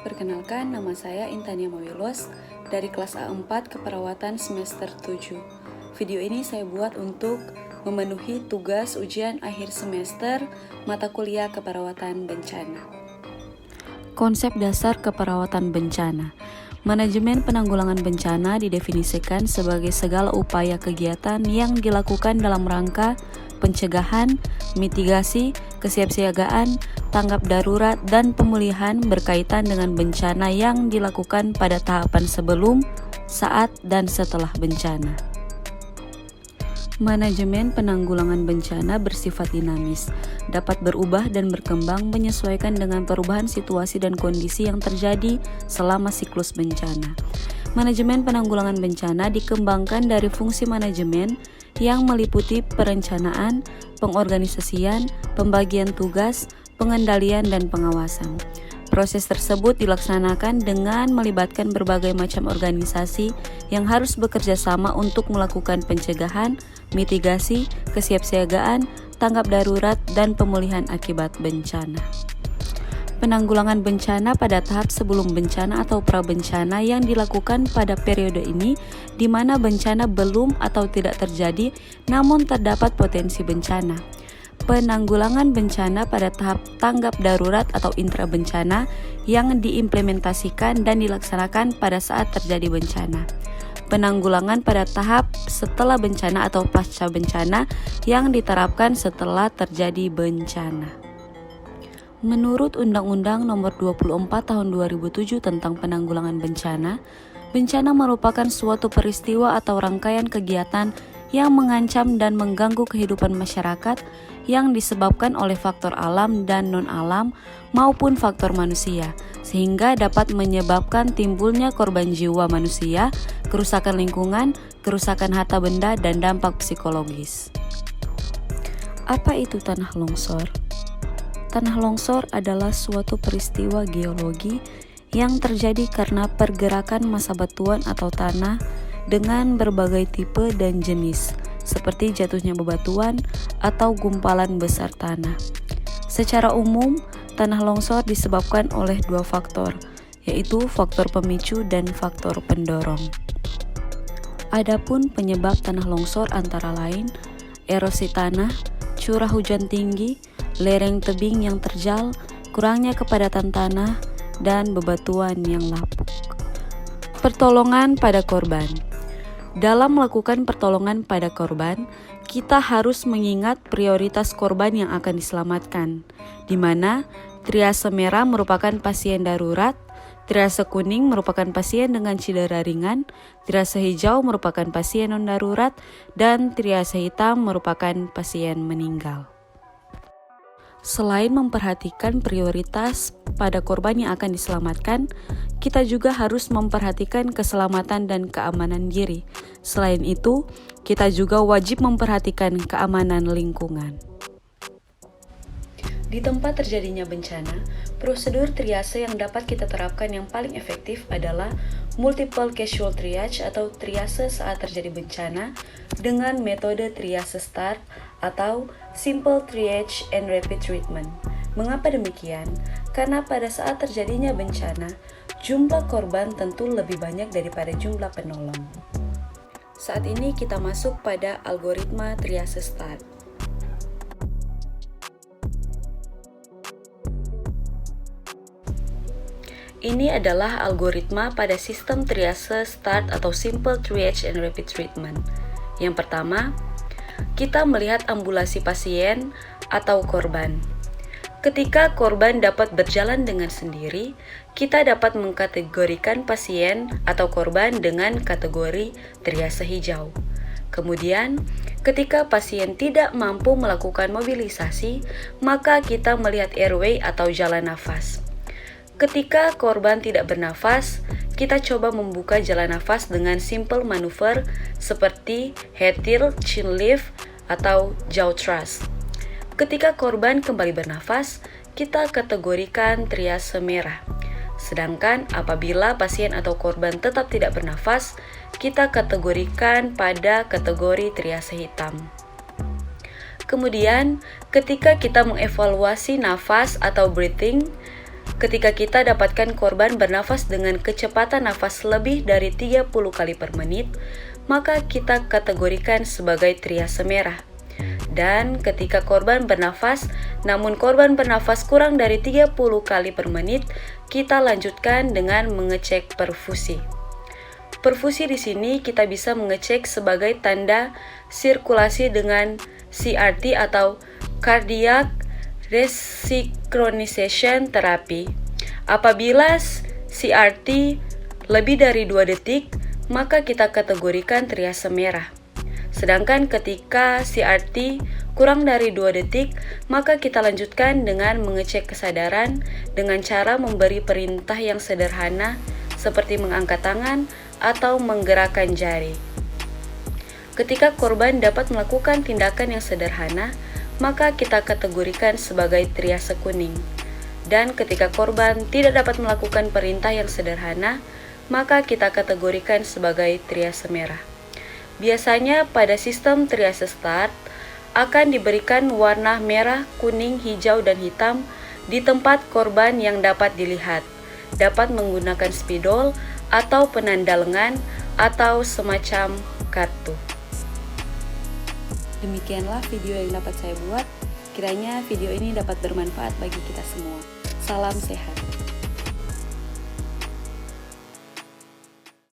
Perkenalkan, nama saya Intania Mawilos dari kelas A4 Keperawatan semester 7. Video ini saya buat untuk memenuhi tugas ujian akhir semester mata kuliah keperawatan bencana. Konsep dasar keperawatan bencana. Manajemen penanggulangan bencana didefinisikan sebagai segala upaya kegiatan yang dilakukan dalam rangka pencegahan, mitigasi, kesiapsiagaan, tanggap darurat, dan pemulihan berkaitan dengan bencana yang dilakukan pada tahapan sebelum, saat, dan setelah bencana. Manajemen penanggulangan bencana bersifat dinamis, dapat berubah dan berkembang menyesuaikan dengan perubahan situasi dan kondisi yang terjadi selama siklus bencana. Manajemen penanggulangan bencana dikembangkan dari fungsi manajemen yang meliputi perencanaan, pengorganisasian, pembagian tugas, pengendalian, dan pengawasan. Proses tersebut dilaksanakan dengan melibatkan berbagai macam organisasi yang harus bekerja sama untuk melakukan pencegahan, mitigasi, kesiapsiagaan, tanggap darurat, dan pemulihan akibat bencana. Penanggulangan bencana pada tahap sebelum bencana atau prabencana yang dilakukan pada periode ini di mana bencana belum atau tidak terjadi namun terdapat potensi bencana. Penanggulangan bencana pada tahap tanggap darurat atau intra bencana yang diimplementasikan dan dilaksanakan pada saat terjadi bencana. Penanggulangan pada tahap setelah bencana atau pasca bencana yang diterapkan setelah terjadi bencana. Menurut Undang-Undang Nomor 24 Tahun 2007 tentang Penanggulangan Bencana, bencana merupakan suatu peristiwa atau rangkaian kegiatan yang mengancam dan mengganggu kehidupan masyarakat yang disebabkan oleh faktor alam dan non-alam maupun faktor manusia, sehingga dapat menyebabkan timbulnya korban jiwa manusia, kerusakan lingkungan, kerusakan harta benda, dan dampak psikologis. Apa itu tanah longsor? Tanah longsor adalah suatu peristiwa geologi yang terjadi karena pergerakan massa batuan atau tanah dengan berbagai tipe dan jenis, seperti jatuhnya bebatuan atau gumpalan besar tanah. Secara umum, tanah longsor disebabkan oleh dua faktor, yaitu faktor pemicu dan faktor pendorong. Adapun penyebab tanah longsor antara lain erosi tanah, curah hujan tinggi, lereng tebing yang terjal, kurangnya kepadatan tanah, dan bebatuan yang lapuk. Pertolongan pada korban. Dalam melakukan pertolongan pada korban, kita harus mengingat prioritas korban yang akan diselamatkan, di mana triase merah merupakan pasien darurat, triase kuning merupakan pasien dengan cedera ringan, triase hijau merupakan pasien non-darurat, dan triase hitam merupakan pasien meninggal. Selain memperhatikan prioritas pada korban yang akan diselamatkan, kita juga harus memperhatikan keselamatan dan keamanan diri. Selain itu, kita juga wajib memperhatikan keamanan lingkungan. Di tempat terjadinya bencana, prosedur triase yang dapat kita terapkan yang paling efektif adalah multiple casual triage atau triase saat terjadi bencana dengan metode triase start atau simple triage and rapid treatment. Mengapa demikian? Karena pada saat terjadinya bencana, jumlah korban tentu lebih banyak daripada jumlah penolong. Saat ini kita masuk pada algoritma triase start. Ini adalah algoritma pada sistem triase start atau simple triage and rapid treatment. Yang pertama, kita melihat ambulasi pasien atau korban. Ketika korban dapat berjalan dengan sendiri, kita dapat mengkategorikan pasien atau korban dengan kategori triase hijau. Kemudian, ketika pasien tidak mampu melakukan mobilisasi, maka kita melihat airway atau jalan nafas. Ketika korban tidak bernafas, kita coba membuka jalan nafas dengan simple manuver seperti head tilt, chin lift, atau jaw thrust. Ketika korban kembali bernafas, kita kategorikan triase merah. Sedangkan apabila pasien atau korban tetap tidak bernafas, kita kategorikan pada kategori triase hitam. Kemudian, ketika kita mengevaluasi nafas atau breathing, Ketika kita dapatkan korban bernafas dengan kecepatan nafas lebih dari 30 kali per menit, maka kita kategorikan sebagai triase merah. Dan ketika korban bernafas, namun korban bernafas kurang dari 30 kali per menit, kita lanjutkan dengan mengecek perfusi. Perfusi di sini kita bisa mengecek sebagai tanda sirkulasi dengan CRT atau Cardiac Resynchronization Therapy. Apabila CRT lebih dari 2 detik, maka kita kategorikan triase merah. Sedangkan ketika CRT kurang dari 2 detik, maka kita lanjutkan dengan mengecek kesadaran dengan cara memberi perintah yang sederhana seperti mengangkat tangan atau menggerakkan jari. Ketika korban dapat melakukan tindakan yang sederhana, maka kita kategorikan sebagai triase kuning. Dan ketika korban tidak dapat melakukan perintah yang sederhana, maka kita kategorikan sebagai triase merah. Biasanya pada sistem triase start akan diberikan warna merah, kuning, hijau, dan hitam di tempat korban yang dapat dilihat. Dapat menggunakan spidol atau penanda lengan atau semacam kartu. Demikianlah video yang dapat saya buat. Kiranya video ini dapat bermanfaat bagi kita semua. Salam sehat.